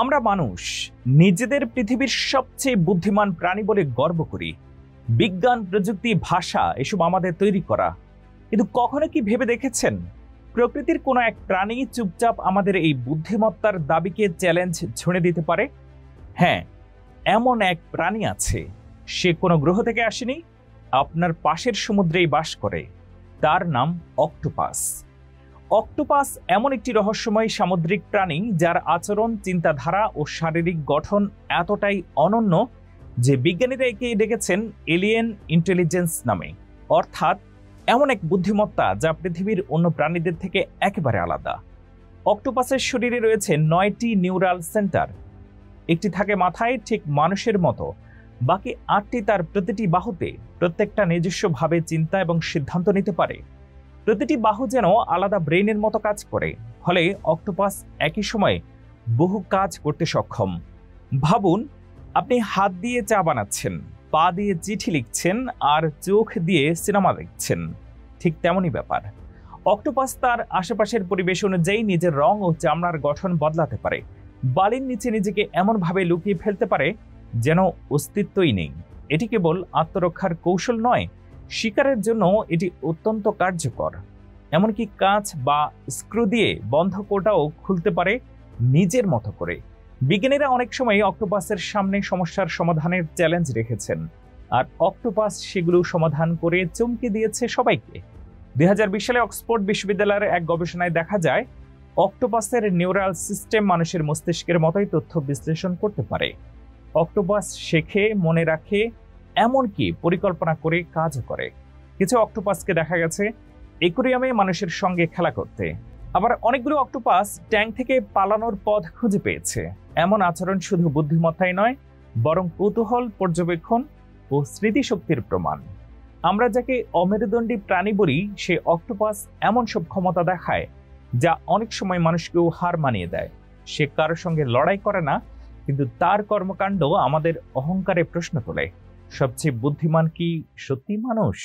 আমরা মানুষ নিজেদের পৃথিবীর সবচেয়ে বুদ্ধিমান প্রাণী বলে গর্ব করি। বিজ্ঞান, প্রযুক্তি, ভাষা এসব আমাদের তৈরি করা। কিন্তু কখনো কি ভেবে দেখেছেন প্রকৃতির কোনো এক প্রাণী চুপচাপ আমাদের এই বুদ্ধিমত্তার দাবিকে চ্যালেঞ্জ ছুঁড়ে দিতে পারে? হ্যাঁ, এমন এক প্রাণী আছে। সে কোনো গ্রহ থেকে আসেনি, আপনার পাশের সমুদ্রেই বাস করে। তার নাম অক্টোপাস। অক্টোপাস এমন একটি রহস্যময় সামুদ্রিক প্রাণী যার আচরণ, চিন্তাধারা ও শারীরিক গঠন এতটাই অনন্য যে বিজ্ঞানীরা একে ডেকেছেন এলিয়েন ইন্টেলিজেন্স নামে। অর্থাৎ এমন এক বুদ্ধিমত্তা যা পৃথিবীর অন্য প্রাণীদের থেকে একেবারে আলাদা। অক্টোপাসের শরীরে রয়েছে 9টি নিউরাল সেন্টার। একটি থাকে মাথায়, ঠিক মানুষের মতো। বাকি 8টি তার প্রতিটি বাহুতে। প্রত্যেকটা নিজস্বভাবে চিন্তা এবং সিদ্ধান্ত নিতে পারে। প্রতিটি বাহু যেন আলাদা ব্রেইনের মতো কাজ করে। ফলে অক্টোপাস একই সময়ে বহু কাজ করতে সক্ষম। ভাবুন, আপনি হাত দিয়ে চা বানাচ্ছেন, পা দিয়ে চিঠি লিখছেন, আর চোখ দিয়ে সিনেমা দেখছেন। ঠিক তেমনই ব্যাপার। অক্টোপাস তার আশেপাশের পরিবেশ অনুযায়ী নিজের রং ও চামড়ার গঠন বদলাতে পারে। বালির নিচে নিজেকে এমনভাবে লুকিয়ে ফেলতে পারে যেন অস্তিত্বই নেই। এটি কেবল আত্মরক্ষার কৌশল নয়, শিকারের জন্য এটি অত্যন্ত কার্যকর। এমনকি কাঁচ বা স্ক্রু দিয়ে বন্ধ কোটাও খুলতে পারে নিজের মতো করে। বিজ্ঞানীরা অনেক সময় অক্টোপাসের সামনে সমস্যার সমাধানের চ্যালেঞ্জ রেখেছেন, আর অক্টোপাস সেগুলো সমাধান করে চমকে দিয়েছে সবাইকে। 2020 সালে অক্সফোর্ড বিশ্ববিদ্যালয়ের এক গবেষণায় দেখা যায় অক্টোপাসের নিউরাল সিস্টেম মানুষের মস্তিষ্কের মতোই তথ্য বিশ্লেষণ করতে পারে। অক্টোপাস শেখে, মনে রাখে, এমনকি পরিকল্পনা করে কাজও করে। কিছু অক্টোপাসকে দেখা গেছে অ্যাকুয়ারিয়ামে মানুষের সঙ্গে খেলা করতে। আবার অনেকগুলো অক্টোপাস ট্যাঙ্ক থেকে পালানোর পথ খুঁজে পেয়েছে। এমন আচরণ শুধু বুদ্ধিমত্তাই নয়, বরং কৌতূহল, পর্যবেক্ষণ ও স্মৃতিশক্তির প্রমাণ। আমরা যাকে অমেরুদণ্ডী প্রাণী বলি, সে অক্টোপাস এমন সব ক্ষমতা দেখায় যা অনেক সময় মানুষকেও হার মানিয়ে দেয়। সে কারোর সঙ্গে লড়াই করে না, কিন্তু তার কর্মকাণ্ড আমাদের অহংকারে প্রশ্ন তোলে। সবচেয়ে বুদ্ধিমান কি সত্যি মানুষ?